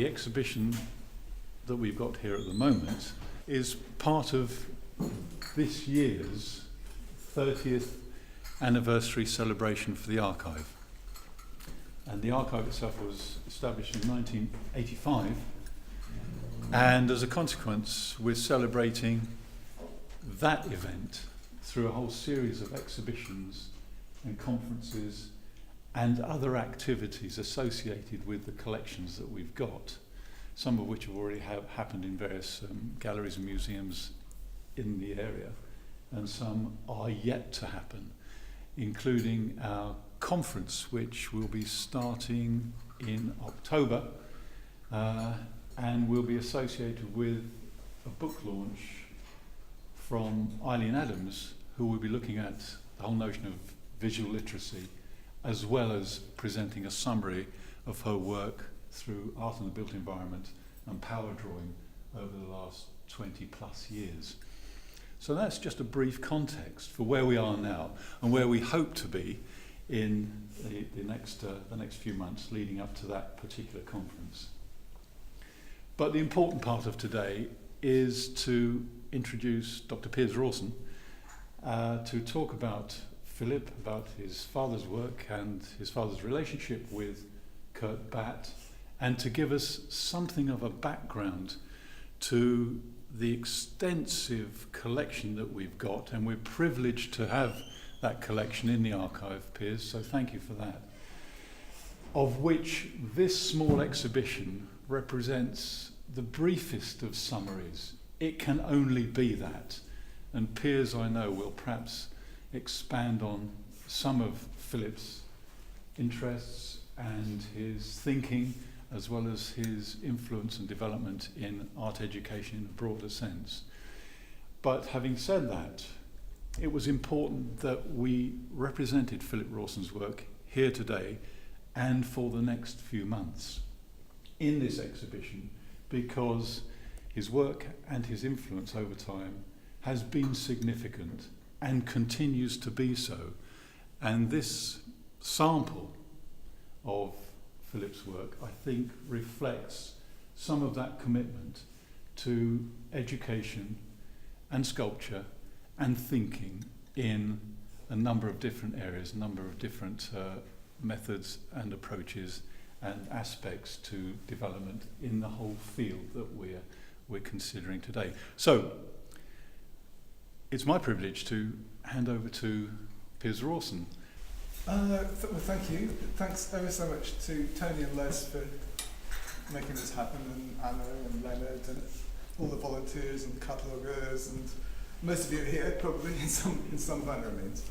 the exhibition that we've got here at the moment is part of this year's 30th anniversary celebration for the archive. And the archive itself was established in 1985, and as a consequence we're celebrating that event through a whole series of exhibitions and conferences and other activities associated with the collections that we've got, some of which have already happened in various galleries and museums in the area, and some are yet to happen, including our conference, which will be starting in October and will be associated with a book launch from Eileen Adams, who will be looking at the whole notion of visual literacy, as well as presenting a summary of her work through art in the built environment and power drawing over the last 20 plus years. So that's just a brief context for where we are now and where we hope to be in the next few months leading up to that particular conference. But the important part of today is to introduce Dr. Piers Rawson to talk about Philip, about his father's work and his father's relationship with Kurt Batt, and to give us something of a background to the extensive collection that we've got, and we're privileged to have that collection in the archive, Piers, so thank you for that, of which this small exhibition represents the briefest of summaries. It can only be that, and Piers, I know, will perhaps expand on some of Philip's interests and his thinking, as well as his influence and development in art education in a broader sense. But having said that, it was important that we represented Philip Rawson's work here today and for the next few months in this exhibition, because his work and his influence over time has been significant and continues to be so. And this sample of Philip's work, I think, reflects some of that commitment to education and sculpture and thinking in a number of different areas, a number of different methods and approaches and aspects to development in the whole field that we're considering today. So it's my privilege to hand over to Piers Rawson. Well, thank you. Thanks ever so much to Tony and Les for making this happen, and Anna and Leonard and all the volunteers and cataloguers, and most of you are here probably in some manner or means.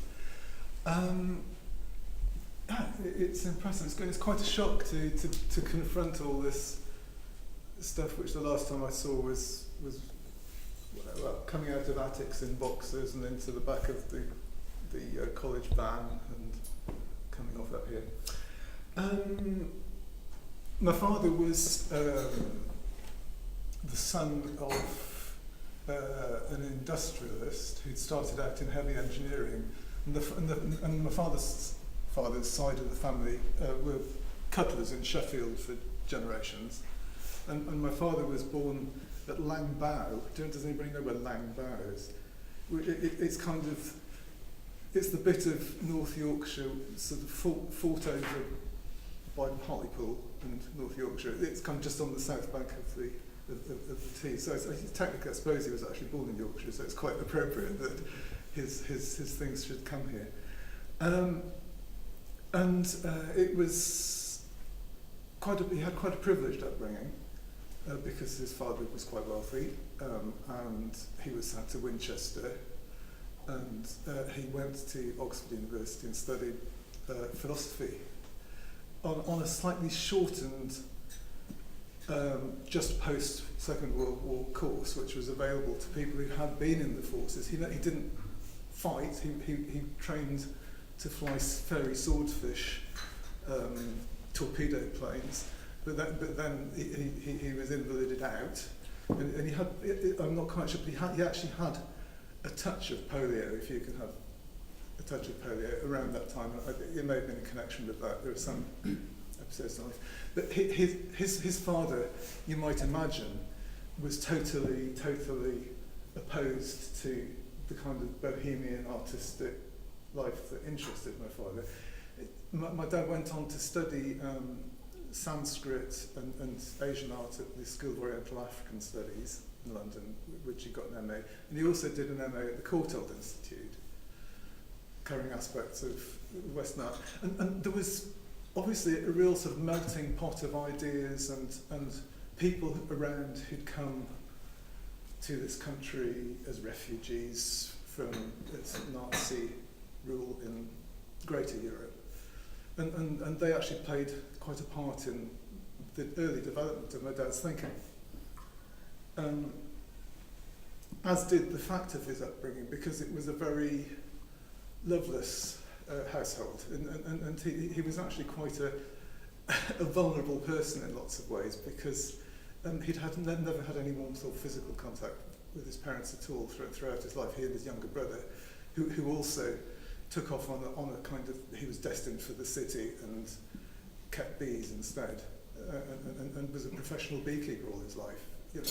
It's impressive. It's quite a shock to confront all this stuff, which the last time I saw was coming out of attics in boxes and into the back of the college van and coming off up here. My father was the son of an industrialist who'd started out in heavy engineering, and my father's side of the family were cutlers in Sheffield for generations, and my father was born at Langbow. Does anybody know where Langbow is? It's the bit of North Yorkshire sort of fought over by Hartlepool and North Yorkshire. It's kind of just on the south bank of the T. So technically, I suppose he was actually born in Yorkshire, so it's quite appropriate that his things should come here. It was he had quite a privileged upbringing because his father was quite wealthy, and he was sent to Winchester. And he went to Oxford University and studied philosophy on a slightly shortened, just post-Second World War course, which was available to people who had been in the forces. He didn't fight. He trained to fly fairy swordfish torpedo planes, but then he was invalided out, and he had. I'm not quite sure, but he actually had a touch of polio, if you can have a touch of polio around that time. It may have been in connection with that. There was some social life. But his father, you might imagine, was totally opposed to the kind of bohemian artistic life that interested my father. My dad went on to study Sanskrit and Asian art at the School of Oriental African Studies in London, which he got an MA. And he also did an MA at the Courtauld Institute, covering aspects of Western art. And there was obviously a real sort of melting pot of ideas and people around who'd come to this country as refugees from its Nazi rule in Greater Europe. And they actually played quite a part in the early development of my dad's thinking. As did the fact of his upbringing, because it was a very loveless household. And he was actually quite a vulnerable person in lots of ways, because he'd never had any warmth or physical contact with his parents at all throughout his life. He and his younger brother, who also took off on a kind of, he was destined for the city and kept bees instead, and was a professional beekeeper all his life. You know,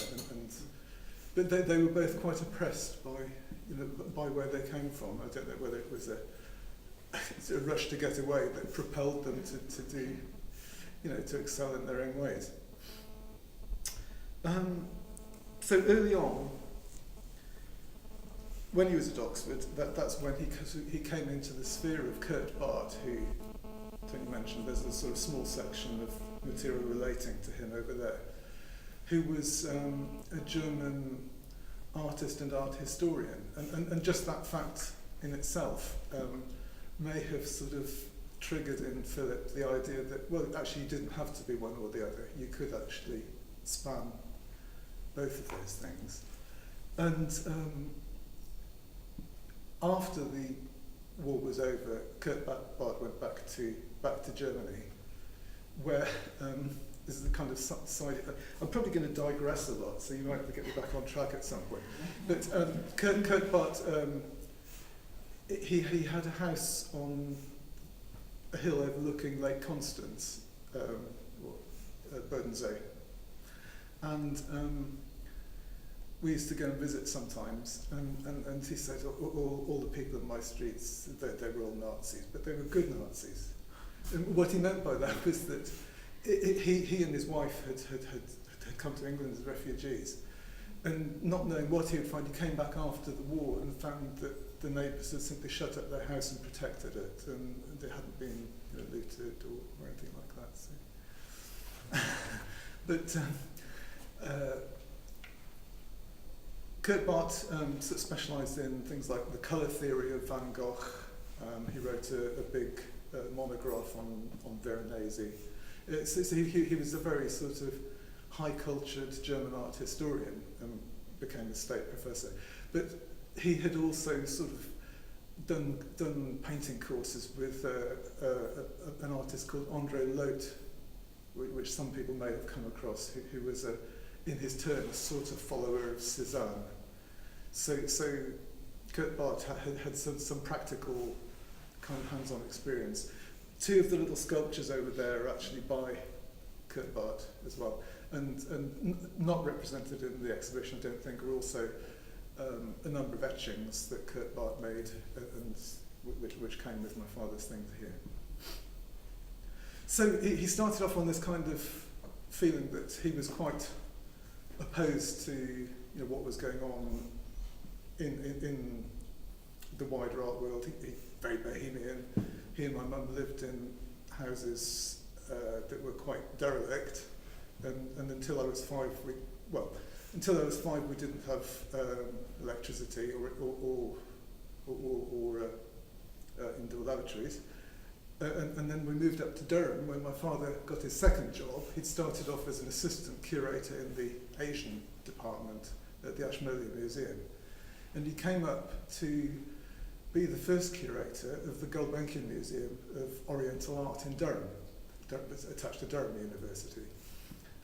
but they were both quite oppressed by where they came from. I don't know whether it was a rush to get away that propelled them to do, to excel in their own ways. So early on, when he was at Oxford, that's when he came into the sphere of Kurt Barth, who Tony mentioned. There's a sort of small section of material relating to him over there, who was a German artist and art historian, and just that fact in itself may have sort of triggered in Philip the idea that, well, actually you didn't have to be one or the other. You could actually span both of those things. And after the war was over, Kurt Barth went back to Germany, where this is the kind of side. I'm probably going to digress a lot, so you might get me back on track at some point. But Kurt Barth, he had a house on a hill overlooking Lake Constance, Bodensee, and we used to go and visit sometimes, and he said all the people in my streets, they were all Nazis, but they were good Nazis. And what he meant by that was that he and his wife had come to England as refugees, and not knowing what he would find, he came back after the war and found that the neighbours had simply shut up their house and protected it, and they hadn't been looted or anything like that. So. But Kurt Barth sort of specialised in things like the colour theory of Van Gogh. He wrote a big monograph on Veronese. So he was a very sort of high-cultured German art historian and became a state professor. But he had also sort of done painting courses with an artist called André Lotte, which some people may have come across, who was in his turn a sort of follower of Cézanne. So Kurt Barth had some practical kind of hands-on experience. Two of the little sculptures over there are actually by Kurt Barth as well, and not represented in the exhibition, I don't think, are also a number of etchings that Kurt Barth made, and which came with my father's things here. So he started off on this kind of feeling that he was quite opposed to what was going on in the wider art world. He very bohemian. He and my mum lived in houses that were quite derelict, and until I was 5, we didn't have electricity or indoor lavatories. And then we moved up to Durham, where my father got his second job. He'd started off as an assistant curator in the Asian department at the Ashmolean Museum. And he came up to be the first curator of the Gulbenkian Museum of Oriental Art in Durham, attached to Durham University.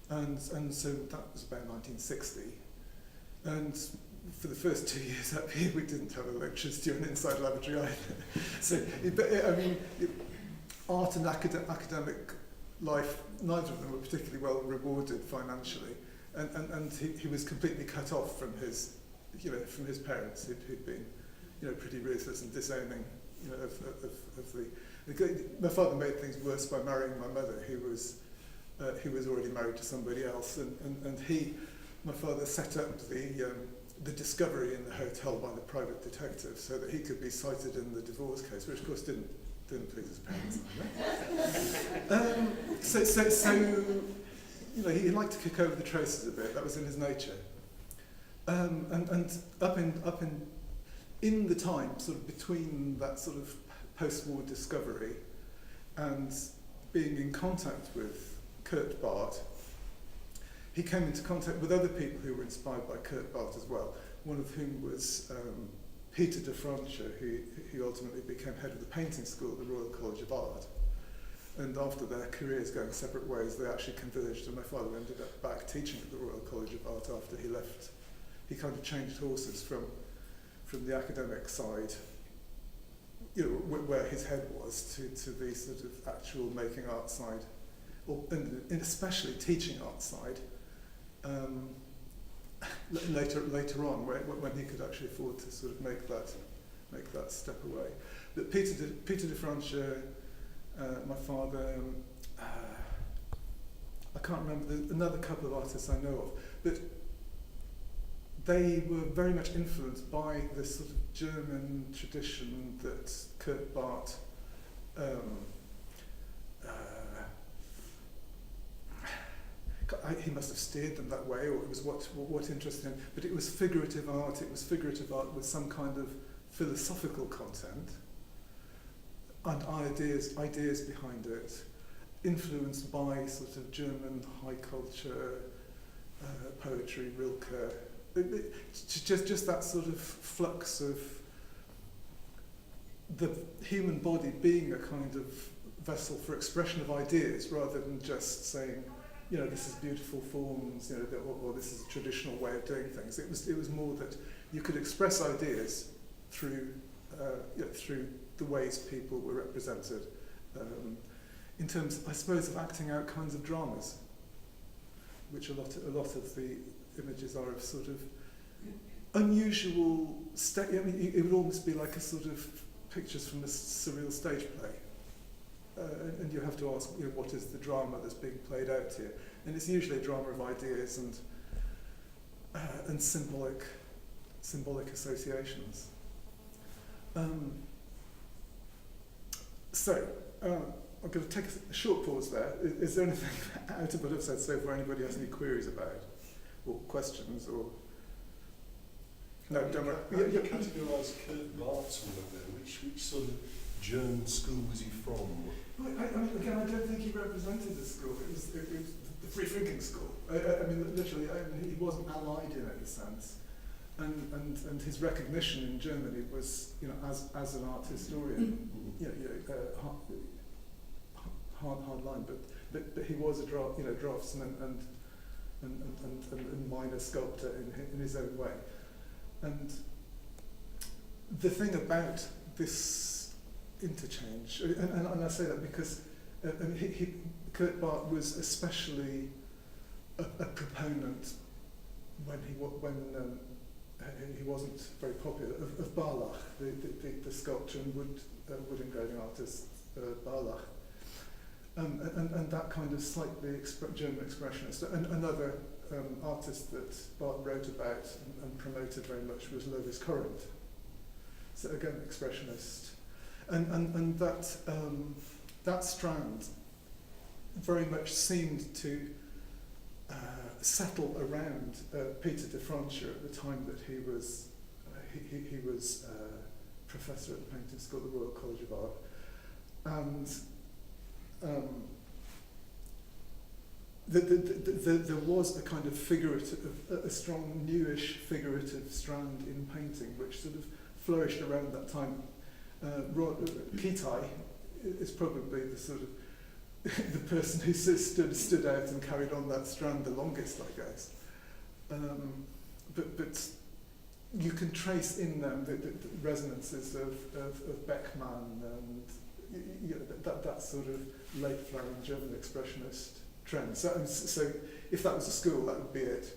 And so that was about 1960. And for the first 2 years up here, we didn't have electricity or an inside lavatory either. So, art and academic life, neither of them were particularly well rewarded financially, and he was completely cut off from his, from his parents who'd been, pretty ruthless and disowning, of the. My father made things worse by marrying my mother, who was already married to somebody else, and my father set up the discovery in the hotel by the private detective so that he could be cited in the divorce case, which of course didn't please his parents either. So he liked to kick over the traces a bit. That was in his nature. And up in the time, sort of between that sort of post-war discovery and being in contact with Kurt Barth, he came into contact with other people who were inspired by Kurt Barth as well, one of whom was Peter de Francia, who ultimately became head of the painting school at the Royal College of Art. And after their careers going separate ways, they actually converged, and my father ended up back teaching at the Royal College of Art after he left. He kind of changed horses from the academic side, where his head was, to the sort of actual making art side, and especially teaching art side. Later on, when he could actually afford to sort of make that step away. But Peter de Francia, my father, I can't remember, there's another couple of artists I know of, but they were very much influenced by this sort of German tradition that Kurt Barth he must have steered them that way, or it was what interested him. But it was figurative art. It was figurative art with some kind of philosophical content and ideas behind it, influenced by sort of German high culture, poetry, Rilke. Just that sort of flux of the human body being a kind of vessel for expression of ideas, rather than just saying, this is beautiful forms, or this is a traditional way of doing things. It was more that you could express ideas through the ways people were represented, in terms, I suppose, of acting out kinds of dramas, which a lot of the images are of sort of unusual. It would almost be like a sort of pictures from a surreal stage play. And you have to ask, what is the drama that's being played out here? And it's usually a drama of ideas and symbolic associations. So I'm going to take a short pause there. Is there anything out of what I've said so far anybody has any queries about, or questions, or? No, don't worry. You categorise Kurt Barth's work then? Which sort of German school was he from? Again, I don't think he represented the school. It was the free thinking school. Literally, he wasn't allied in any sense, and his recognition in Germany was, as an art historian, hard line. But he was a draftsman and minor sculptor in his own way. And the thing about this interchange, and I say that because Kurt Barth was especially a proponent when he wasn't very popular of Barlach, the sculptor and wood engraving artist Barlach, and that kind of slightly German expressionist. And another artist that Barth wrote about and promoted very much was Lovis Corinth. So again, expressionist. And that strand very much seemed to settle around Peter de Francia at the time that he was professor at the painting school at the Royal College of Art, and there was a kind of figurative, a strong newish figurative strand in painting which sort of flourished around that time. Kitai is probably the sort of the person who stood out and carried on that strand the longest, I guess. But you can trace in them the resonances of Beckmann and that sort of late flowering German expressionist trend. So if that was a school, that would be it,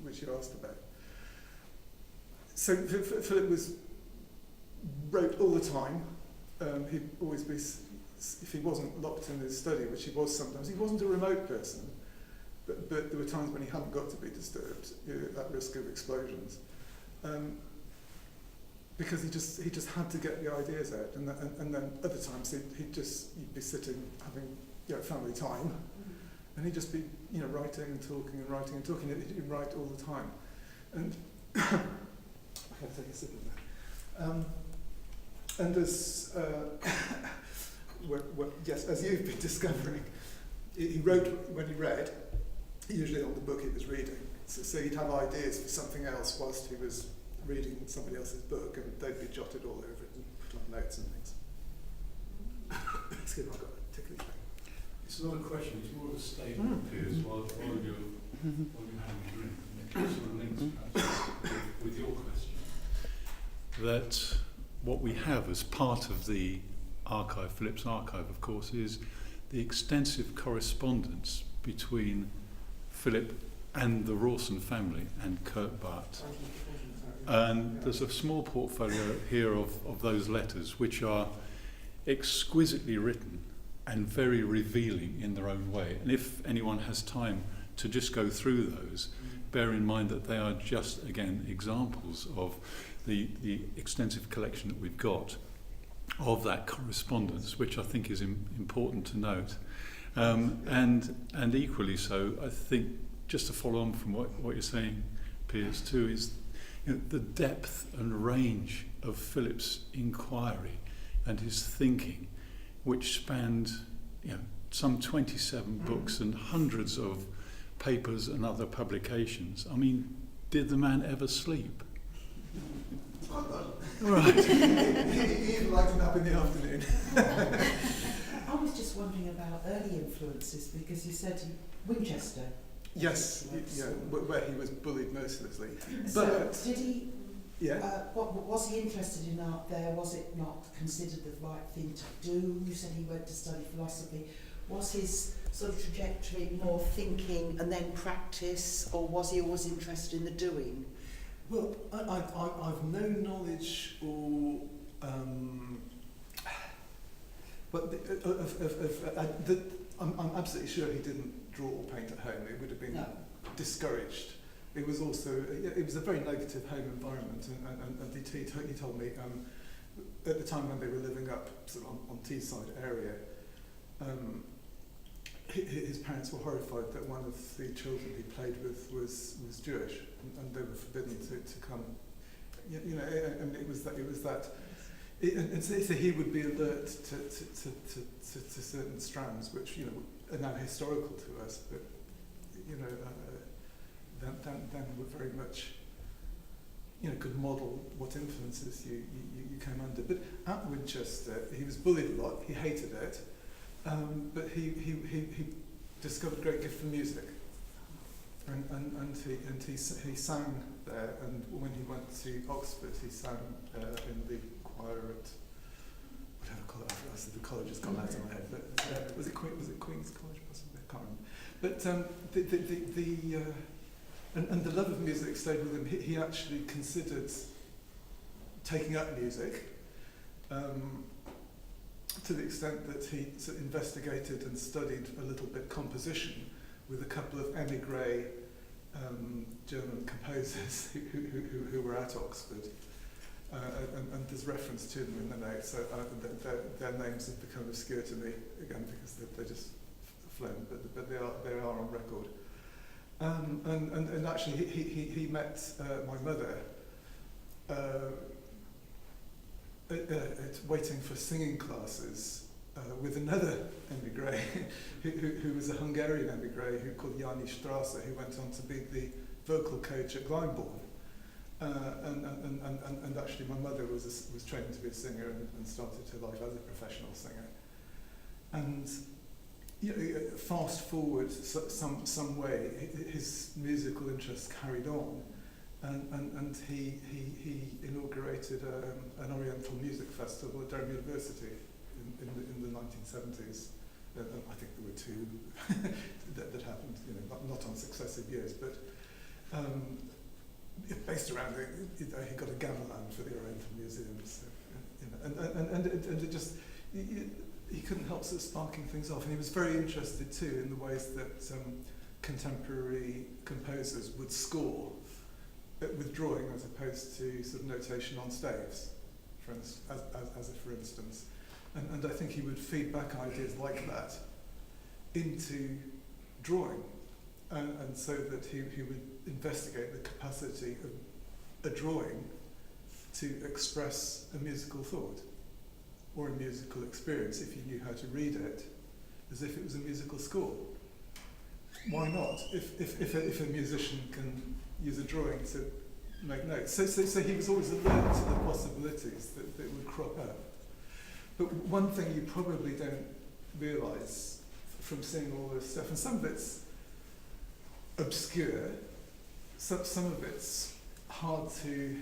which you asked about. So Philip wrote all the time. He'd always be, if he wasn't locked in his study, which he was sometimes, he wasn't a remote person, but there were times when he hadn't got to be disturbed, at risk of explosions. Because he just had to get the ideas out, and then other times you'd be sitting having family time, and he'd just be writing and talking and writing and talking. He'd write all the time, and I have to take a sip of that. And as yes, as you've been discovering, he wrote when he read, usually on the book he was reading. So he'd have ideas for something else whilst he was reading somebody else's book, and they'd be jotted all over it and put on notes and things. Excuse me, I've got a ticklish thing. It's not a question, it's more of a statement, Piers, while you're having a drink. And it sort of links perhaps with your question. That what we have as part of the archive, Philip's archive, of course, is the extensive correspondence between Philip and the Rawson family and Kurt Barth. And there's a small portfolio here of those letters, which are exquisitely written and very revealing in their own way. And if anyone has time to just go through those, bear in mind that they are just, again, examples of the extensive collection that we've got of that correspondence, which I think is important to note. And equally so, I think, just to follow on from what you're saying, Piers, too, is the depth and range of Philip's inquiry and his thinking, which spanned some 27 books and hundreds of papers and other publications. I mean, did the man ever sleep? Right. He even liked a nap in the afternoon. I was just wondering about early influences, because you said Winchester. Yes, where he was bullied mercilessly. So But did he? yeah, What was he interested in art there? Was it not considered the right thing to do? You said he went to study philosophy. Was his sort of trajectory more thinking and then practice, or was he always interested in the doing? well, I've no knowledge or I'm absolutely sure he didn't draw or paint at home. It would have been discouraged. It was also it was a very negative home environment, and he told me at the time when they were living up sort of on Teesside area, his parents were horrified that one of the children he played with was Jewish, and they were forbidden to come. And it was that. And so he would be alert to certain strands which are now historical to us, but then were very much could model what influences you came under. But at Winchester, he was bullied a lot. He hated it, but he discovered a great gift for music, and he sang there. And when he went to Oxford, he sang in the choir at whatever college. The college has gone out of my head, but was it Queen's College possibly? I can't remember. But and the love of music stayed with him. He actually considered taking up music to the extent that he investigated and studied a little bit composition with a couple of émigré German composers who were at Oxford. And there's reference to them in the notes, so their names have become obscure to me again because they're just flown, but they are on record. And actually he met my mother waiting for singing classes with another émigré who was a Hungarian émigré who called Jani Strasser, who went on to be the vocal coach at Glyndebourne. And actually my mother was trained to be a singer and started her life as a professional singer. And fast forward some way, his musical interests carried on, and he inaugurated an Oriental music festival at Durham University in the 1970s. I think there were two that happened, not on successive years, but based around he got a gamelan for the Oriental Museum, so, and it just he couldn't help sort of sparking things off, and he was very interested too in the ways that contemporary composers would score with drawing as opposed to sort of notation on staves, for instance, as a for instance. And I think he would feed back ideas like that into drawing, and so that he would investigate the capacity of a drawing to express a musical thought or a musical experience if you knew how to read it as if it was a musical score. Why not? If a musician can use a drawing to make notes. So he was always alert to the possibilities that would crop up. But one thing you probably don't realise from seeing all this stuff, and some of it's obscure, some of it's hard to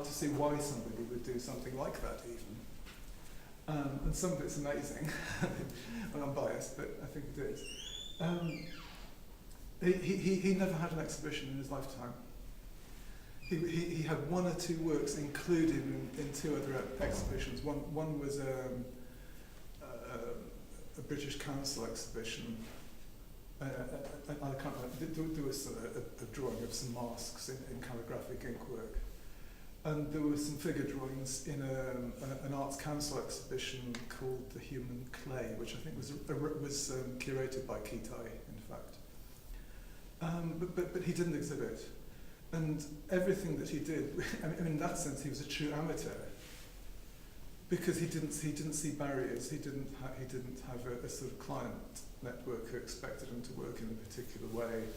see why somebody would do something like that even. And some of it's amazing. And I'm biased, but I think it is. He never had an exhibition in his lifetime. He had one or two works included in two other exhibitions. One was a British Council exhibition. I can't remember. There was a drawing of some masks in calligraphic inkwork. And there were some figure drawings in an Arts Council exhibition called The Human Clay, which I think was curated by Kitai, in fact. But he didn't exhibit. And everything that he did, I mean, in that sense, he was a true amateur, because he didn't see barriers. He didn't have a sort of client network who expected him to work in a particular way,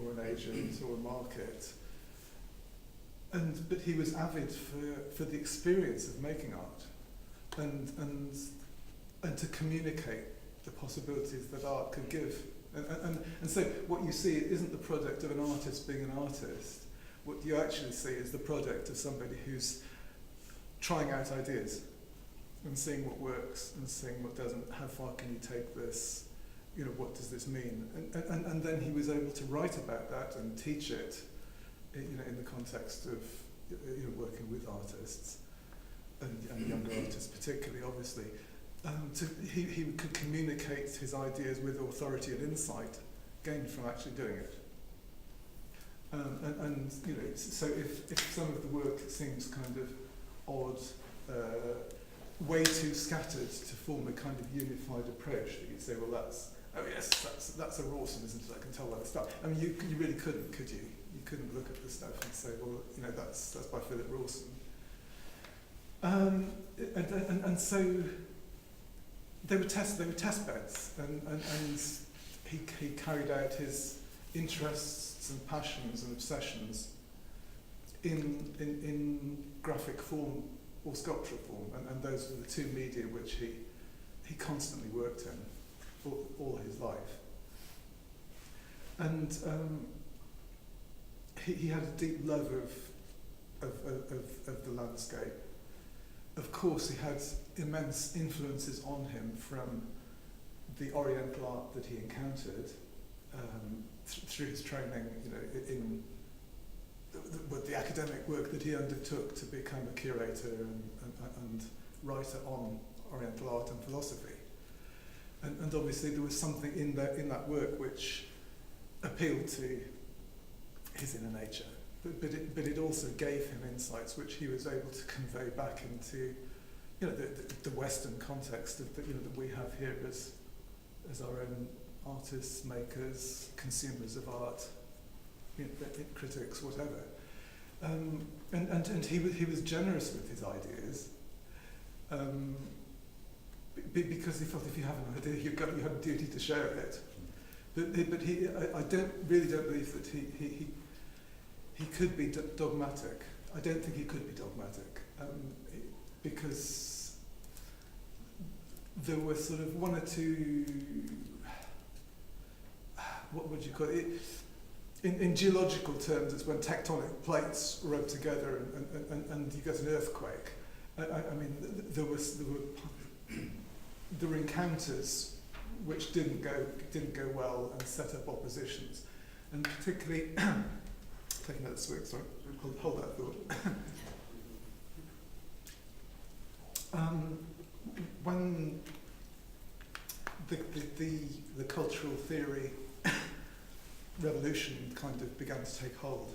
or an agent or a market. But he was avid for the experience of making art, and to communicate the possibilities that art could give. And so what you see isn't the product of an artist being an artist. What you actually see is the product of somebody who's trying out ideas and seeing what works and seeing what doesn't. How far can you take this? What does this mean? And then he was able to write about that and teach it, in the context of working with artists and younger artists particularly, obviously. He could communicate his ideas with authority and insight gained from actually doing it. So if some of the work seems kind of odd, way too scattered to form a kind of unified approach, that you'd say, well, that's a Rawson, isn't it? I can tell by the stuff. I mean, you really couldn't, could you? You couldn't look at the stuff and say, well, that's by Philip Rawson. And so they were test beds, and he carried out his interests and passions and obsessions in graphic form or sculptural form, and those were the two media which he constantly worked in all his life. And he had a deep love of the landscape. Of course, he had immense influences on him from the oriental art that he encountered through his training, in the academic work that he undertook to become a curator and writer on oriental art and philosophy. And obviously there was something in that work which appealed to his inner nature. But it also gave him insights which he was able to convey back into, the Western context that we have here as our own artists, makers, consumers of art, critics, whatever. And he was generous with his ideas, because he felt if you have an idea, you have a duty to share it. But I don't believe that he could be dogmatic. I don't think he could be dogmatic, because there were sort of one or two, what would you call it? in geological terms, it's when tectonic plates rub together and you get an earthquake. I mean, there were encounters which didn't go well and set up oppositions, and particularly take another swig. Sorry, hold that thought. When the cultural theory revolution kind of began to take hold,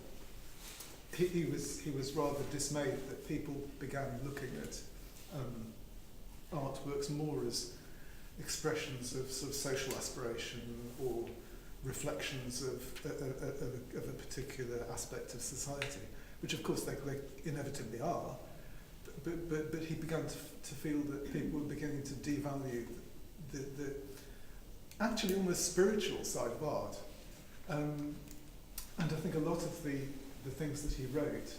he was rather dismayed that people began looking at artworks more as expressions of sort of social aspiration or reflections of a particular aspect of society, which of course they inevitably are. But he began to feel that people were beginning to devalue the actually almost spiritual side of art. And I think a lot of the things that he wrote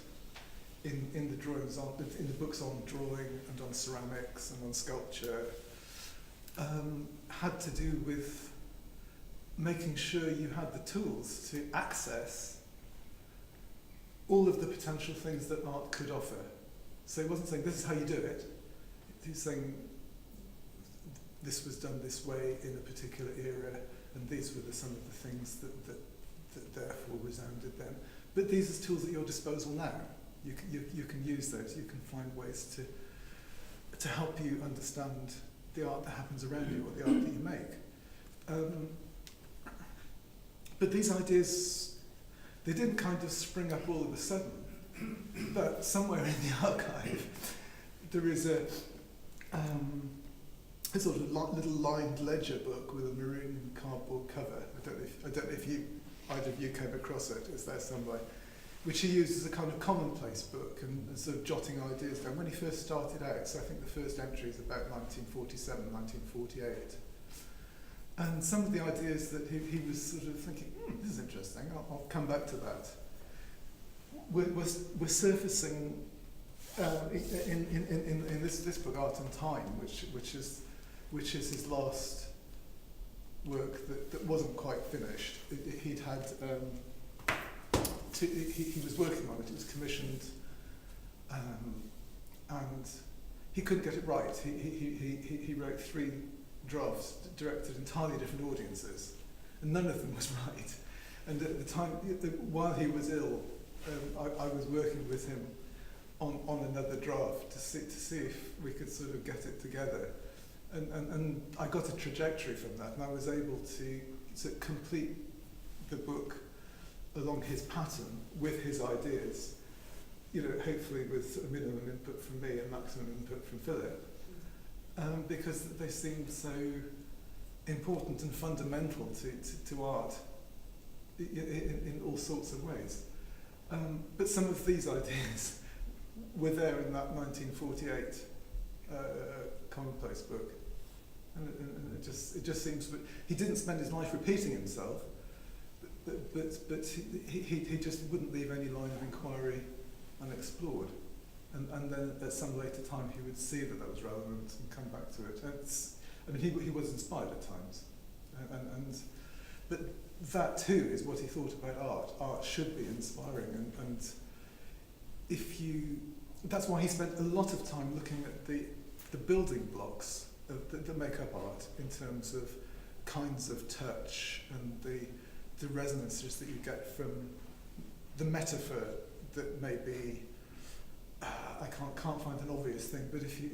in the drawings, in the books on drawing and on ceramics and on sculpture, had to do with making sure you had the tools to access all of the potential things that art could offer. So he wasn't saying, this is how you do it. He's saying, this was done this way in a particular era, and these were some of the things that therefore resounded then. But these are tools at your disposal now. You can use those. You can find ways to help you understand the art that happens around you, or the art that you make. But these ideas, they didn't kind of spring up all of a sudden. But somewhere in the archive, there is a sort of little lined ledger book with a maroon cardboard cover. I don't know if either of you came across it. It's there somewhere, which he used as a kind of commonplace book and sort of jotting ideas down when he first started out. So I think the first entry is about 1947, 1948. And some of the ideas that he was sort of thinking, this is interesting, I'll come back to that, we're surfacing in this book, Art and Time, which is his last work that wasn't quite finished. He was working on it. It was commissioned, and he couldn't get it right. He wrote 3 drafts directed entirely different audiences, and none of them was right. And at the time, while he was ill, I was working with him on another draft to see if we could sort of get it together. And I got a trajectory from that, and I was able to complete the book along his pattern with his ideas, hopefully with a minimum input from me and maximum input from Philip, because they seemed so important and fundamental to art in all sorts of ways. But some of these ideas were there in that 1948 commonplace book, and it just seems. But he didn't spend his life repeating himself, but he just wouldn't leave any line of inquiry unexplored, and then at some later time he would see that was relevant and come back to it. He was inspired at times, but that too is what he thought about art. Art should be inspiring, and that's why he spent a lot of time looking at the building blocks that make up art in terms of kinds of touch and the resonances that you get from the metaphor that may be. I can't find an obvious thing, but if you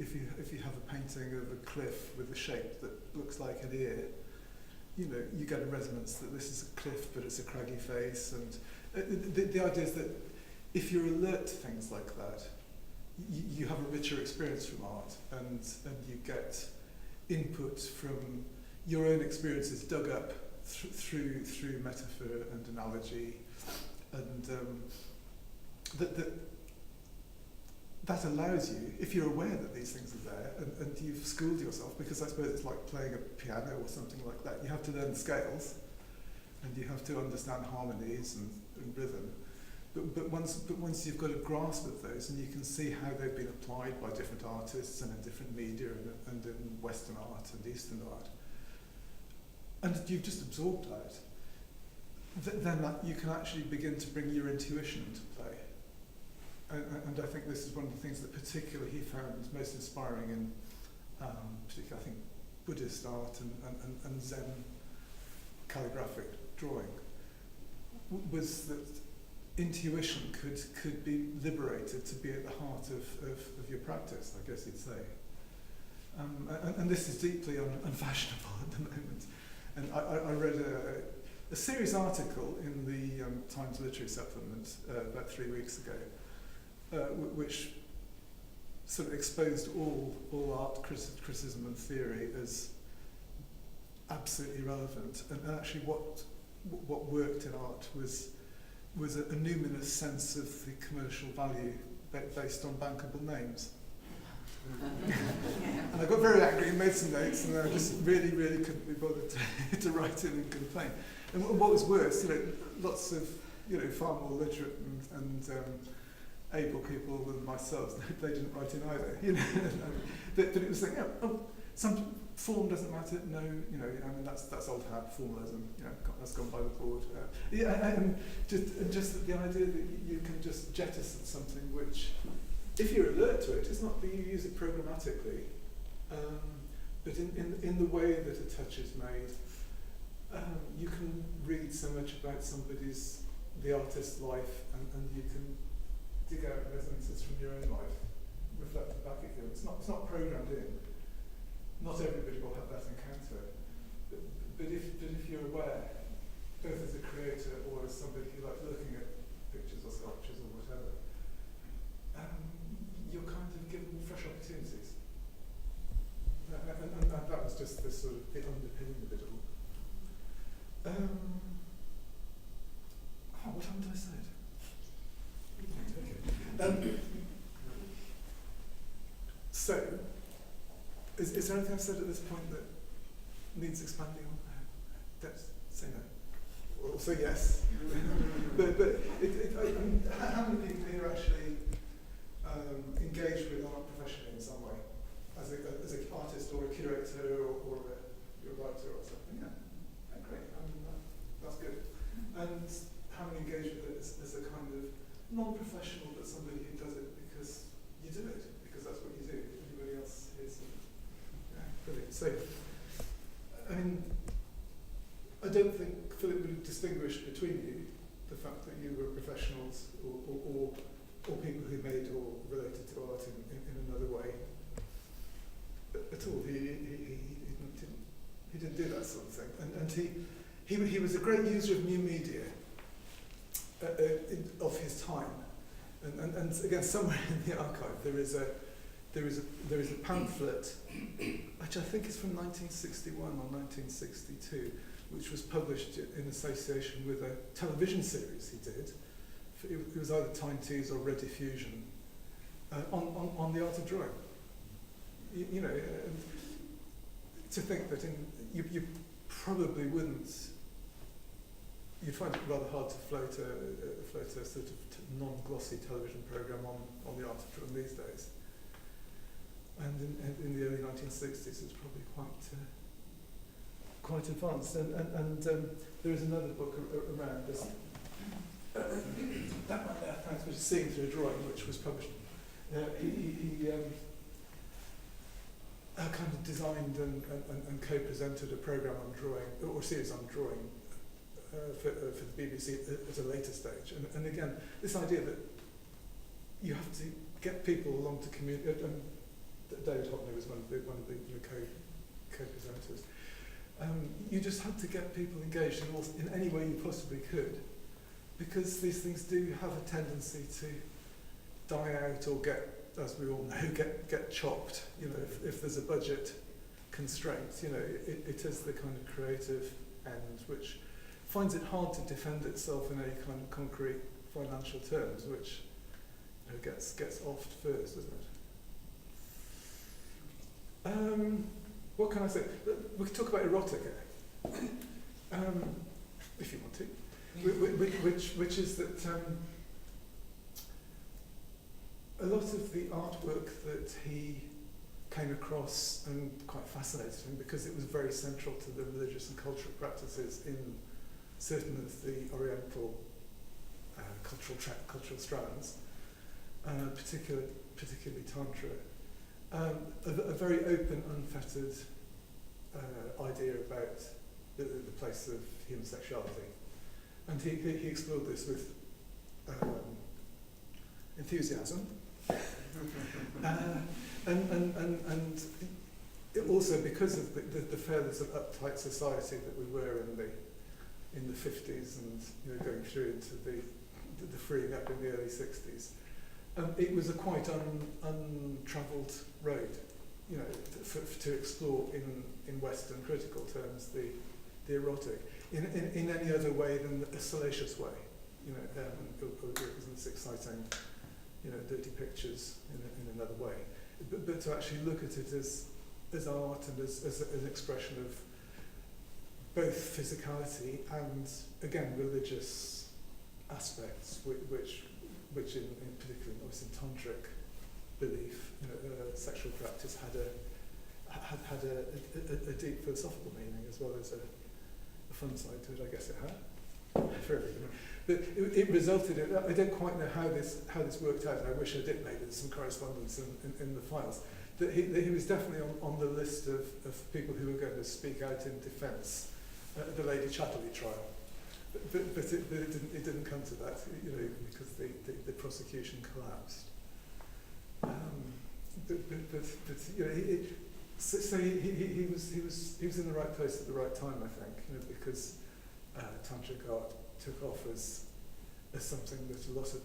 have a painting of a cliff with a shape that looks like an ear, you get a resonance that this is a cliff, but it's a craggy face, and the idea is that if you're alert to things like that, you have a richer experience from art, and you get input from your own experiences dug up through metaphor and analogy, and that allows you, if you're aware that these things are there, and you've schooled yourself, because I suppose it's like playing a piano or something like that, you have to learn scales, and you have to understand harmonies and rhythm. But once you've got a grasp of those, and you can see how they've been applied by different artists and in different media and in Western art and Eastern art, and you've just absorbed that, then you can actually begin to bring your intuition into play. And I think this is one of the things that particularly he found most inspiring in, particularly I think, Buddhist art and Zen calligraphic drawing, was that intuition could be liberated to be at the heart of your practice, I guess you'd say. And this is deeply unfashionable at the moment. And I read a series article in the Times Literary Supplement about 3 weeks ago, which sort of exposed all art criticism and theory as absolutely irrelevant. And actually what worked in art was a numinous sense of the commercial value based on bankable names. And I got very angry and made some notes, and I just really couldn't be bothered to write in and complain. And what was worse, lots of far more literate and able people than myself, they didn't write in either. But it was like, some form doesn't matter. No, that's old hat formalism. That's gone by the board. And just the idea that you can just jettison something which, if you're alert to it, it's not that you use it programmatically, but in the way that a touch is made, you can read so much about the artist's life, and you can dig out resonances from your own life, reflect it back at you. It's not programmed in. Not everybody will have that encounter, but if you're aware, both as a creator or as somebody who likes looking at pictures or sculptures or whatever, you're kind of given fresh opportunities. And that was just the sort of the underpinning of it all. What haven't I said? Okay. So, is there anything I've said at this point that needs expanding on? Don't say no. Or say yes. but how many people here actually engage with art professionally in some way, as an artist or a curator or a writer or something? Yeah, great. That's good. And how many engage with it as a kind of non-professional, but somebody who does it because you do it, because that's what you do. Everybody else is. Brilliant. So, I don't think Philip would distinguish between you, the fact that you were professionals or people who made or related to art in another way at all. He didn't do that sort of thing. And he was a great user of new media of his time. And again, somewhere in the archive there is a pamphlet, which I think is from 1961 or 1962, which was published in association with a television series he did. It was either Time Tease or Rediffusion on the art of drawing. To think that you probably wouldn't. You'd find it rather hard to float a sort of non-glossy television program on the art of drawing these days. And in the early 1960s, it's probably quite advanced. And there is another book around this. That one there, thanks, which is Seeing Through a Drawing, which was published. He kind of designed and co-presented a program on drawing, or a series on drawing, for the BBC at a later stage. And again, this idea that you have to get people along to communicate. David Hockney was one of the co-presenters. You just had to get people engaged in any way you possibly could, because these things do have a tendency to die out or get, as we all know, get chopped. If there's a budget constraint, it is the kind of creative end which finds it hard to defend itself in any kind of concrete financial terms, which gets offed first, doesn't it? What can I say? We can talk about erotic, if you want to, which is that a lot of the artwork that he came across and quite fascinated him because it was very central to the religious and cultural practices in certain of the oriental cultural strands, particularly Tantra, a very open, unfettered idea about the place of human sexuality. And he explored this with enthusiasm. And it also because of the fairly sort of uptight society that we were in the 50s and going through into the freeing up in the early 60s, it was a quite untravelled road, to explore in Western critical terms the erotic in any other way than a salacious way. It wasn't as exciting, dirty pictures in another way, but to actually look at it as art and as an expression of both physicality and, again, religious aspects, which in particular, obviously, in tantric belief, sexual practice had a deep philosophical meaning as well as a fun side to it. I guess it had. For everything. But it resulted in, I don't quite know how this worked out. I wish I did. Maybe there's some correspondence in the files. That he was definitely on the list of people who were going to speak out in defence at the Lady Chatterley trial. But it didn't come to that, because the prosecution collapsed. So he was in the right place at the right time, I think, because tantric art took off as something that a lot of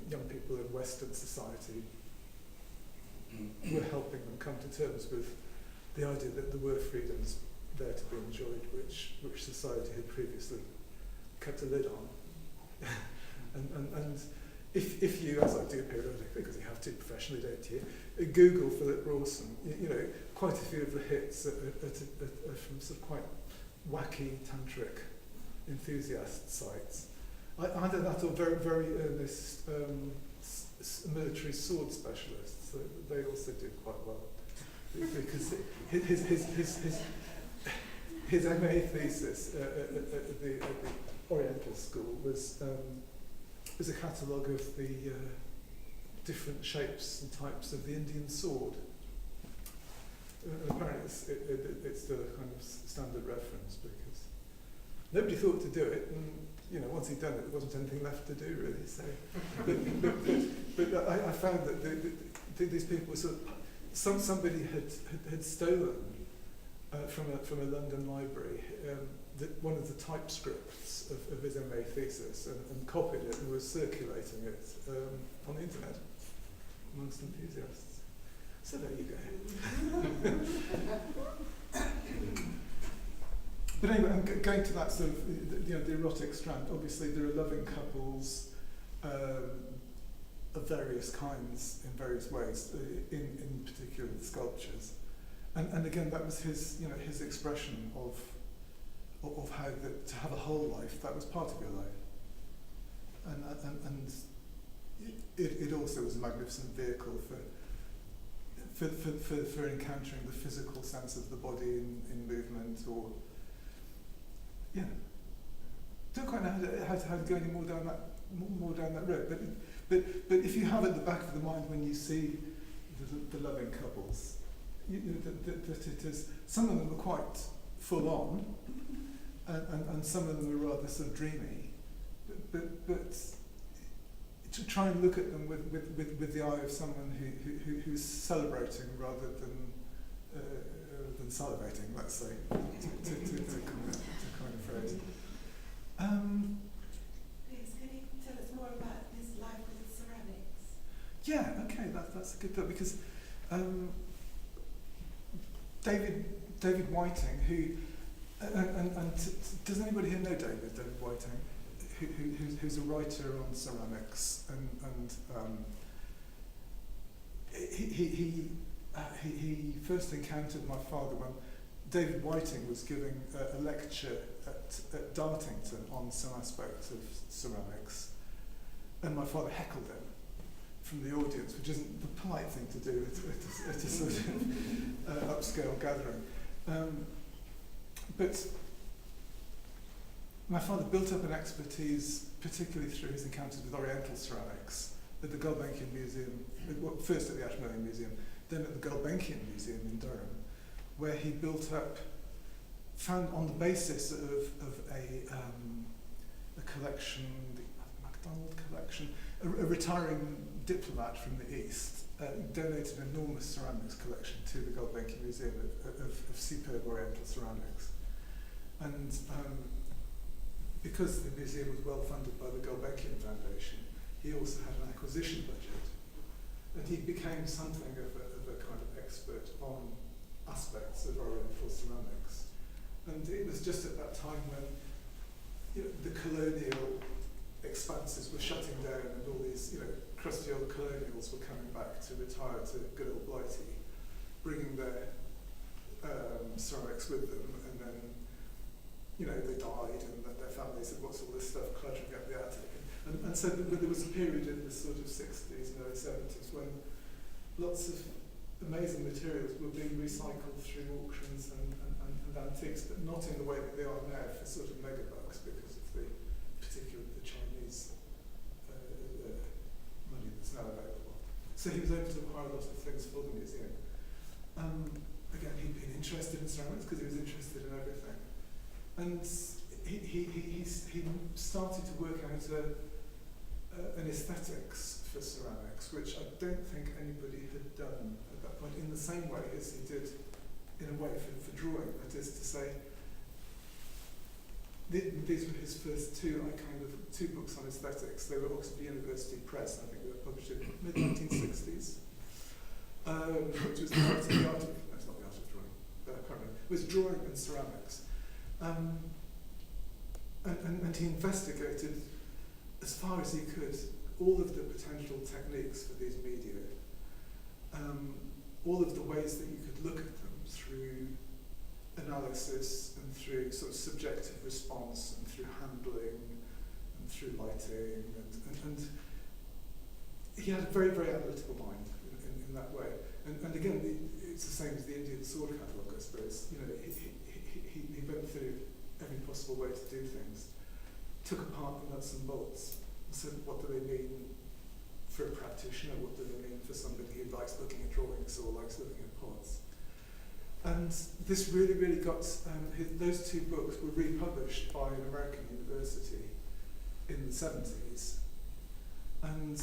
young people in Western society were helping them come to terms with the idea that there were freedoms there to be enjoyed, which society had previously kept a lid on. and if you, as I do periodically, because you have to professionally, don't you, Google Philip Rawson, quite a few of the hits are from sort of quite wacky tantric enthusiast sites. Either that or very, very earnest military sword specialists. So they also did quite well, because his MA thesis at the Oriental School was a catalogue of the different shapes and types of the Indian sword. Apparently it's still a kind of standard reference, because nobody thought to do it, and once he'd done it, there wasn't anything left to do, really. So, but I found that these people were sort of somebody had stolen from a London library one of the typescripts of his MA thesis and copied it and was circulating it on the internet amongst enthusiasts. So there you go. But anyway, I'm going to that sort of the erotic strand. Obviously, there are loving couples of various kinds in various ways, in particular the sculptures, and again that was his expression of how to have a whole life, that was part of your life, and it also was a magnificent vehicle for encountering the physical sense of the body in movement, or don't quite know how to go any more down that road, but if you have at the back of the mind when you see the loving couples, that it is, some of them are quite full on, and some of them are rather sort of dreamy, but to try and look at them with the eye of someone who's celebrating rather than salivating, let's say, to coin a phrase. Please, can you tell us more about his life with ceramics? Yeah, okay, that's a good thought, because David Whiting, who does anybody here know David Whiting, who's a writer on ceramics, and he first encountered my father when David Whiting was giving a lecture at Dartington on some aspects of ceramics, and my father heckled him from the audience, which isn't the polite thing to do at a sort of upscale gathering. But My father built up an expertise, particularly through his encounters with oriental ceramics, at the Gulbenkian Museum, well, first at the Ashmolean Museum, then at the Gulbenkian Museum in Durham, where he built up, found on the basis of a collection, the MacDonald collection, a retiring diplomat from the East donated an enormous ceramics collection to the Gulbenkian Museum of superb oriental ceramics. And because the museum was well funded by the Gulbenkian Foundation, he also had an acquisition budget. And he became something of a kind of expert on aspects of oriental ceramics. And it was just at that time when the colonial expanses were shutting down and all these crusty old colonials were coming back to retire to good old Blighty, bringing their ceramics with them, and then they died and their families said, what's all this stuff cluttering up the attic? And so there was a period in the sort of 60s and early 70s when lots of amazing materials were being recycled through auctions and antiques, but not in the way that they are now for sort of megabucks because of the Chinese money that's now available. So he was able to acquire a lot of things for the museum. Again, he'd been interested in ceramics because he was interested in everything. And he started to work out an aesthetics for ceramics, which I don't think anybody had done at that point in the same way as he did in a way for drawing. That is to say, these were his first two books on aesthetics. They were Oxford University Press, I think they were published in the mid-1960s, which was the art of, no, it's not the art of drawing, I can't remember. It was drawing and ceramics. And he investigated, as far as he could, all of the potential techniques for these media, all of the ways that you could look at them through analysis and through sort of subjective response and through handling and through lighting and he had a very, very analytical mind in that way. And again, it's the same as the Indian sword catalogue, I suppose. He went through every possible way to do things, took apart the nuts and bolts, and said, what do they mean for a practitioner? What do they mean for somebody who likes looking at drawings or likes looking at pots? And this really, really got, those two books were republished by an American university in the 70s. And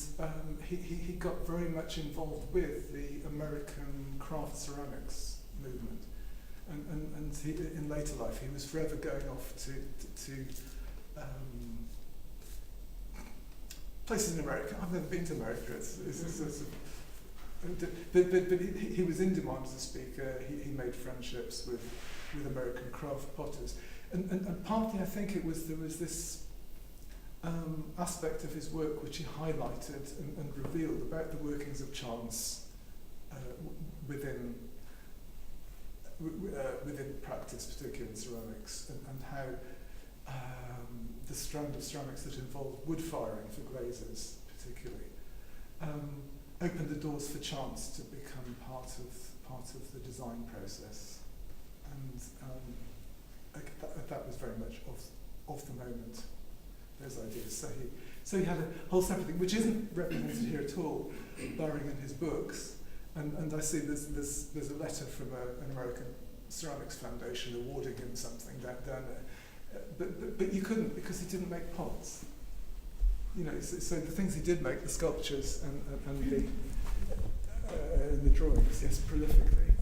he got very much involved with the American craft ceramics movement. And he, in later life, he was forever going off to places in America. I've never been to America. But he was in demand as a speaker. He made friendships with American craft potters. And partly, I think there was this aspect of his work which he highlighted and revealed about the workings of chance within practice, particularly in ceramics, and how the strand of ceramics that involved wood firing for glazes, particularly, opened the doors for chance to become part of the design process, and that was very much of the moment. Those ideas. So he had a whole separate thing, which isn't represented here at all, barring in his books. And I see there's a letter from an American ceramics foundation awarding him something down there. But you couldn't, because he didn't make pots. So the things he did make, the sculptures and the drawings, yes, prolifically.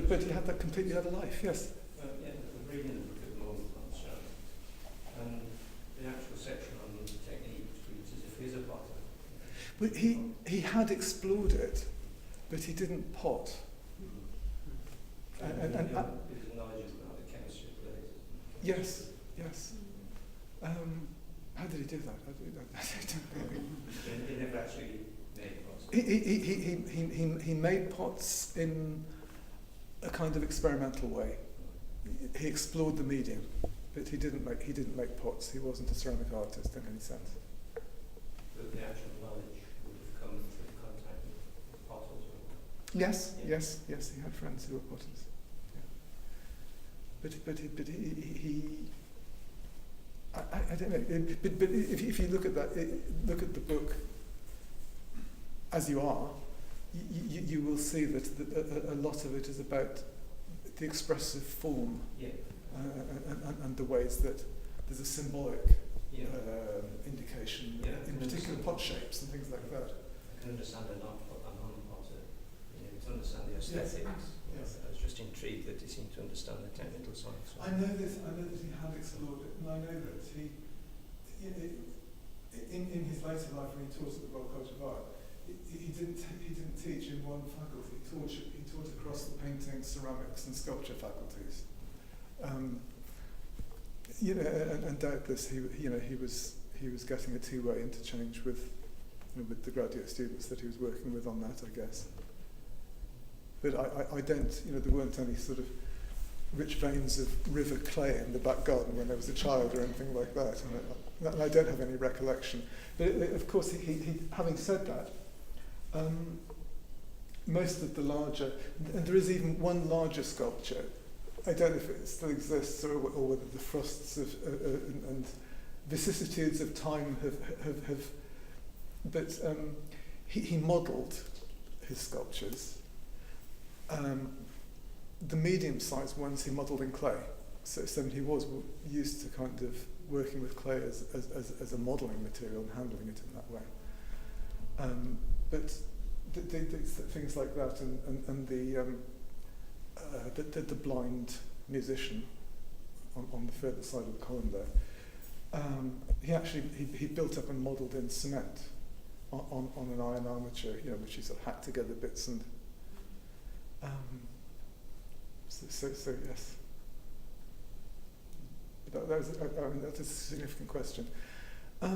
But he had that completely other life, yes. Yeah, I'm reading the book at the moment on ceramics, and the actual section on the technique reads as if he's a potter. But he had explored it, but he didn't pot. And his knowledge about the chemistry of glazes. Yes. How did he do that? He never actually made pots. He made pots in a kind of experimental way. He explored the medium, but he didn't make pots. He wasn't a ceramic artist in any sense. But the actual knowledge would have come through contact with potters? Yes. He had friends who were potters. I don't know. But if you look at that, look at the book as you are, you will see that a lot of it is about the expressive form, Yeah. and the ways that there's a symbolic Yeah. indication, Yeah, in particular pot shapes and things like that. I can understand an art to understand the aesthetics. Yes. I was just intrigued that he seemed to understand the technical side. So. I know that he had explored it, and I know that he, in his later life when he taught at the Royal College of Art, he didn't teach in one faculty. He taught across the painting, ceramics, and sculpture faculties. And doubtless he was getting a two-way interchange with the graduate students that he was working with on that, I guess. But I don't, there weren't any sort of rich veins of river clay in the back garden when I was a child or anything like that. And I don't have any recollection. But of course, he having said that, most of the larger, and there is even one larger sculpture, I don't know if it still exists or whether the frosts and vicissitudes of time have but he modelled his sculptures. The medium-sized ones he modelled in clay, so he was used to kind of working with clay as a modelling material and handling it in that way. But things like that, and the blind musician on the further side of the column there, he built up and modelled in cement on an iron armature, which he sort of hacked together bits and. So yes. That is a significant question. So,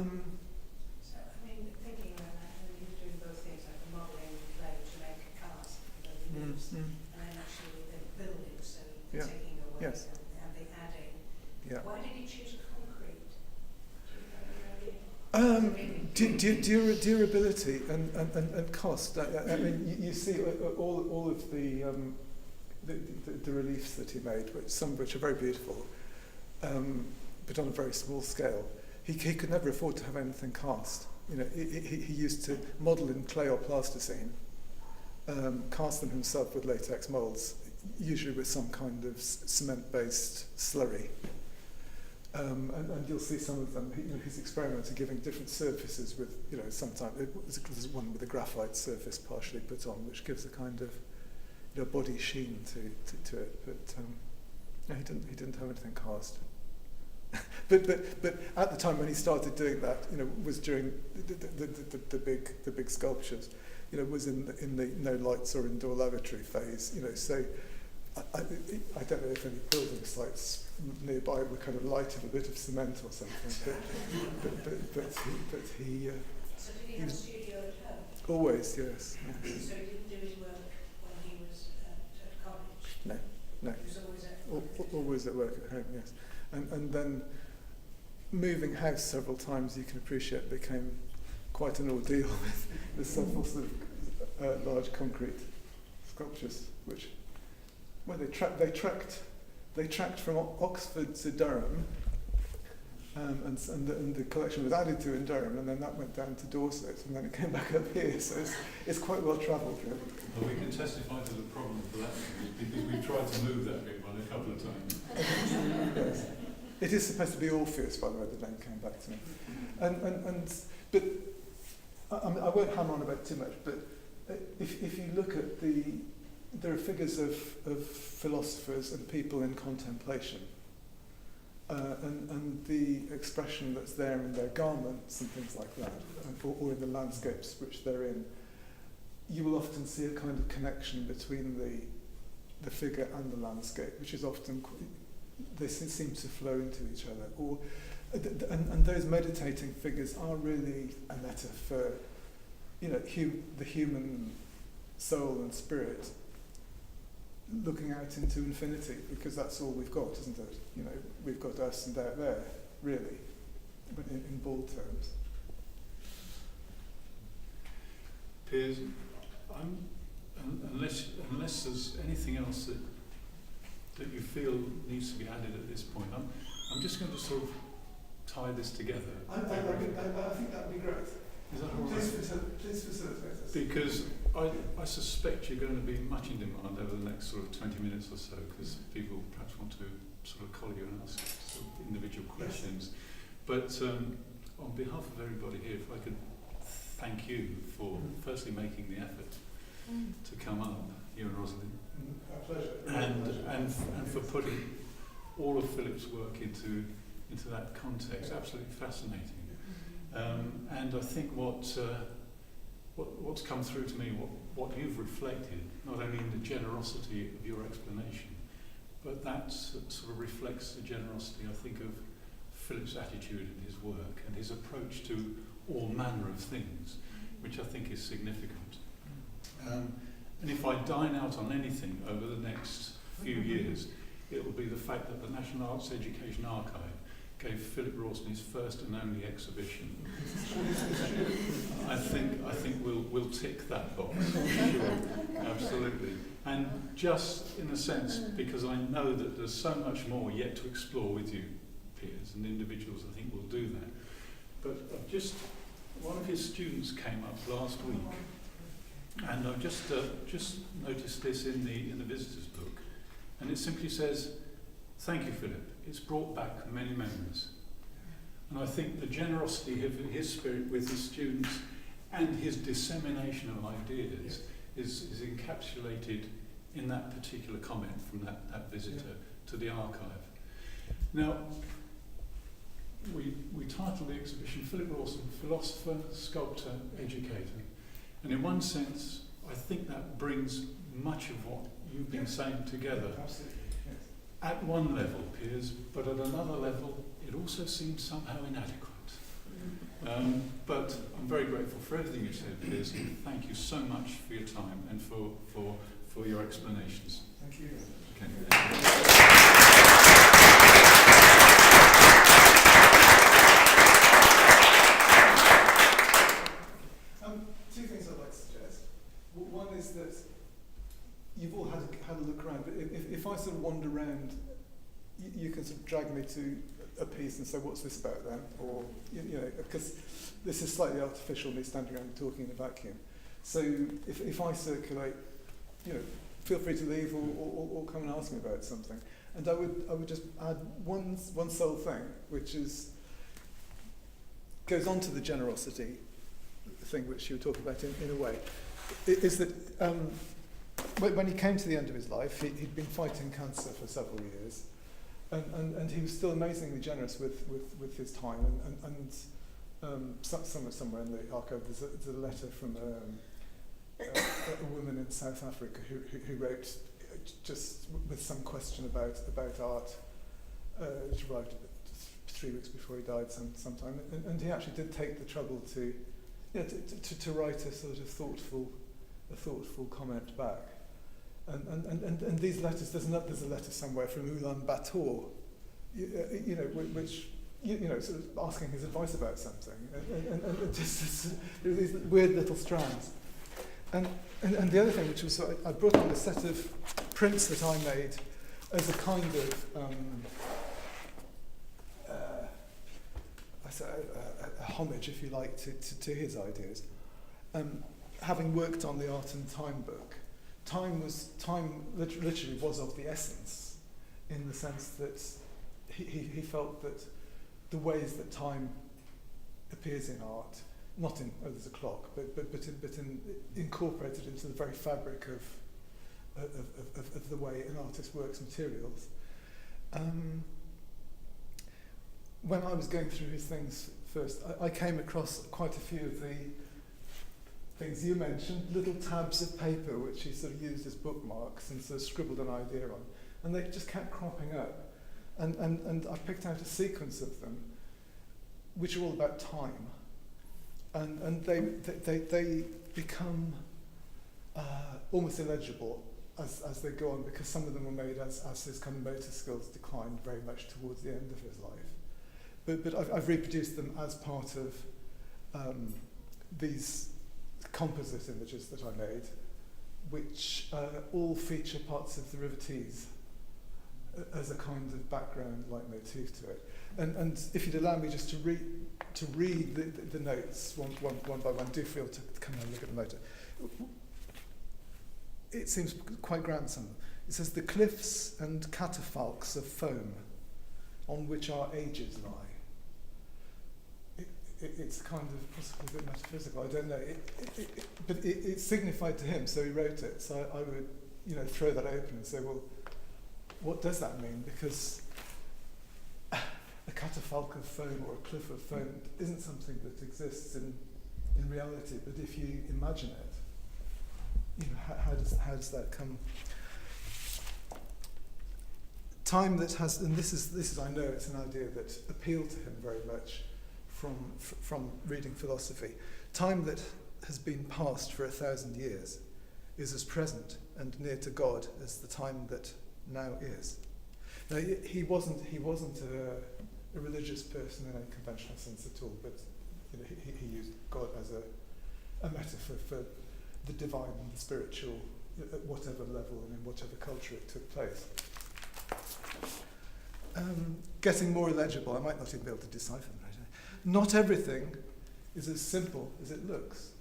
thinking around that, he was doing both things, like the modelling clay to make a cast that he used, and then actually the building, so taking away and the adding. Yeah. Why did he choose concrete? Do you have any idea? Durability and cost. I mean, you see all of the reliefs that he made, some of which are very beautiful, but on a very small scale. He could never afford to have anything cast. He used to model in clay or plasticine, cast them himself with latex molds, usually with some kind of cement-based slurry. And you'll see some of them. His experiments are giving different surfaces with, sometimes there's one with a graphite surface partially put on, which gives a kind of, body sheen to it. But no, he didn't have anything cast. but at the time when he started doing that, was during the big sculptures, was in the no lights or indoor lavatory phase. So I don't know if any building sites nearby were kind of lighted a bit of cement or something. But he. So did he have a studio at home? Always, yes. So he didn't do his work when he was at college? No. He was always at work? Always at work at home, yes. And then moving house several times, you can appreciate, became quite an ordeal with several sort of large concrete sculptures, which they tracked from Oxford to Durham, and the collection was added to in Durham, and then that went down to Dorset, and then it came back up here. So it's quite well travelled, really. Well, we can testify to the problem for that because we tried to move that big one a couple of times. Yes. It is supposed to be Orpheus, by the way. The name came back to me, but I won't hammer on about too much. But if you look at there are figures of philosophers and people in contemplation, and the expression that's there in their garments and things like that, or in the landscapes which they're in, you will often see a kind of connection between the figure and the landscape, which is often they seem to flow into each other. And those meditating figures are really a metaphor, the human soul and spirit looking out into infinity, because that's all we've got, isn't it? We've got us and out there, really, but in broad terms. Piers, unless there's anything else that that you feel needs to be added at this point? I'm just going to sort of tie this together. I think that would be great. Is that all right? Please facilitate this. Because I suspect you're going to be much in demand over the next sort of 20 minutes or so, because people perhaps want to sort of call you and ask sort of individual questions. But on behalf of everybody here, if I could thank you for firstly making the effort to come up, you and Rosalind, A pleasure. and for putting all of Philip's work into that context. Absolutely fascinating. And I think what's come through to me, what you've reflected, not only in the generosity of your explanation, but that sort of reflects the generosity, I think, of Philip's attitude in his work and his approach to all manner of things, which I think is significant. And if I dine out on anything over the next few years, it will be the fact that the National Arts Education Archive gave Philip Rawson his first and only exhibition. I think we'll tick that box, sure, absolutely. And just in a sense, because I know that there's so much more yet to explore with you, Piers, and individuals I think will do that. But one of his students came up last week, and I've just noticed this in the visitor's book, and it simply says, "Thank you, Philip. It's brought back many memories." And I think the generosity of his spirit with his students and his dissemination of ideas is encapsulated in that particular comment from that visitor to the archive. Now, we titled the exhibition Philip Rawson, Philosopher-Sculptor-Educator. And in one sense, I think that brings much of what you've been saying together. Absolutely. At one level, Piers, but at another level, it also seems somehow inadequate. But I'm very grateful for everything you've said, Piers, and thank you so much for your time and for your explanations. Thank you. Okay. Two things I'd like to suggest. One is that you've all had a look around, but if I sort of wander around, you can sort of drag me to a piece and say, what's this about then? Or, you know, because this is slightly artificial, me standing around talking in a vacuum. So if I circulate, you know, feel free to leave or come and ask me about something. And I would just add one sole thing, which goes on to the generosity thing which you were talking about in a way, is that when he came to the end of his life, he'd been fighting cancer for several years, and he was still amazingly generous with his time. And somewhere in the archive, there's a letter from a woman in South Africa who wrote just with some question about art. It arrived 3 weeks before he died sometime, and he actually did take the trouble to write a sort of thoughtful comment back. And these letters, there's a letter somewhere from Ulaanbaatar, which sort of asking his advice about something, and just these weird little strands. And the other thing, which was, I brought on a set of prints that I made as a kind of a homage, if you like, to his ideas. Having worked on the Art and Time book, time literally was of the essence, in the sense that he felt that the ways that time appears in art, not in there's a clock, but incorporated into the very fabric of the way an artist works materials. When I was going through his things first, I came across quite a few of the things you mentioned, little tabs of paper which he sort of used as bookmarks and sort of scribbled an idea on, and they just kept cropping up. And I picked out a sequence of them, which are all about time, and they become almost illegible as they go on, because some of them were made as his kind of motor skills declined very much towards the end of his life. But I've reproduced them as part of these composite images that I made, which all feature parts of the River Tees. as a kind of background leitmotif to it. And if you'd allow me just to read the notes one by one, do feel to come and look at them later. It seems quite grand, some of them. It says, the cliffs and catafalques of foam on which our ages lie. It's kind of possibly a bit metaphysical, I don't know. But it signified to him, so he wrote it. So I would, throw that open and say, well, what does that mean? Because a catafalque of foam or a cliff of foam isn't something that exists in reality. But if you imagine it, how does that come? Time that has, and this is I know it's an idea that appealed to him very much from reading philosophy. Time that has been past for 1,000 years is as present and near to God as the time that now is. Now, he wasn't a religious person in a conventional sense at all, but he used God as a metaphor for the divine and the spiritual at whatever level and in whatever culture it took place. Getting more illegible, I might not even be able to decipher them right now. Not everything is as simple as it looks,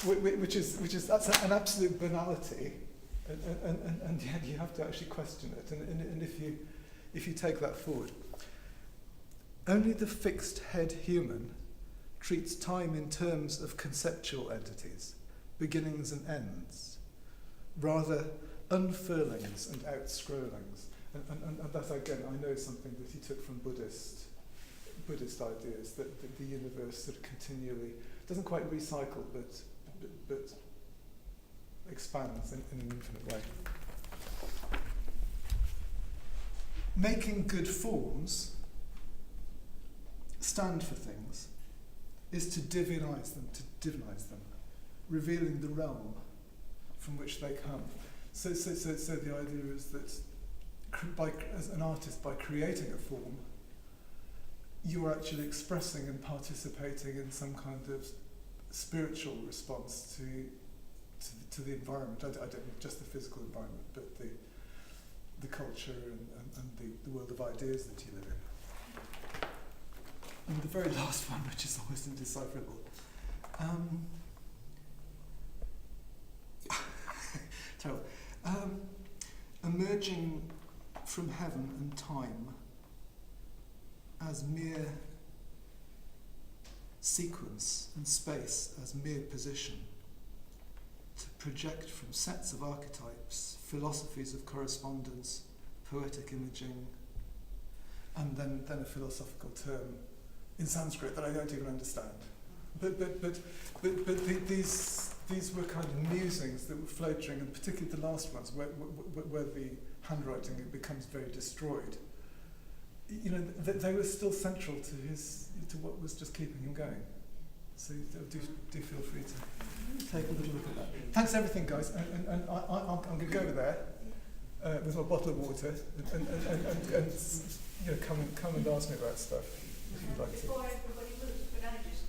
which is that's an absolute banality, and yet you have to actually question it. And if you take that forward, only the fixed head human treats time in terms of conceptual entities, beginnings and ends, rather unfurlings and outscrollings. And that, again, I know something that he took from Buddhist ideas, that the universe sort of continually doesn't quite recycle, but expands in an infinite way. Making good forms stand for things is to divinize them, revealing the realm from which they come. So the idea is that as an artist, by creating a form, you are actually expressing and participating in some kind of spiritual response to the environment. I don't mean just the physical environment, but the culture and the world of ideas that you live in. And the very last one, which is almost indecipherable. Terrible. Emerging from heaven and time as mere sequence and space as mere position, to project from sets of archetypes, philosophies of correspondence, poetic imaging, and then a philosophical term in Sanskrit that I don't even understand. But these were kind of musings that were floating, and particularly the last ones, where the handwriting becomes very destroyed. They were still central to what was just keeping him going. So do feel free to take a little look at that. Thanks everything, guys, and I'm going to go over there with my bottle of water and come and ask me about stuff if you'd like to. Before everybody moves, could I just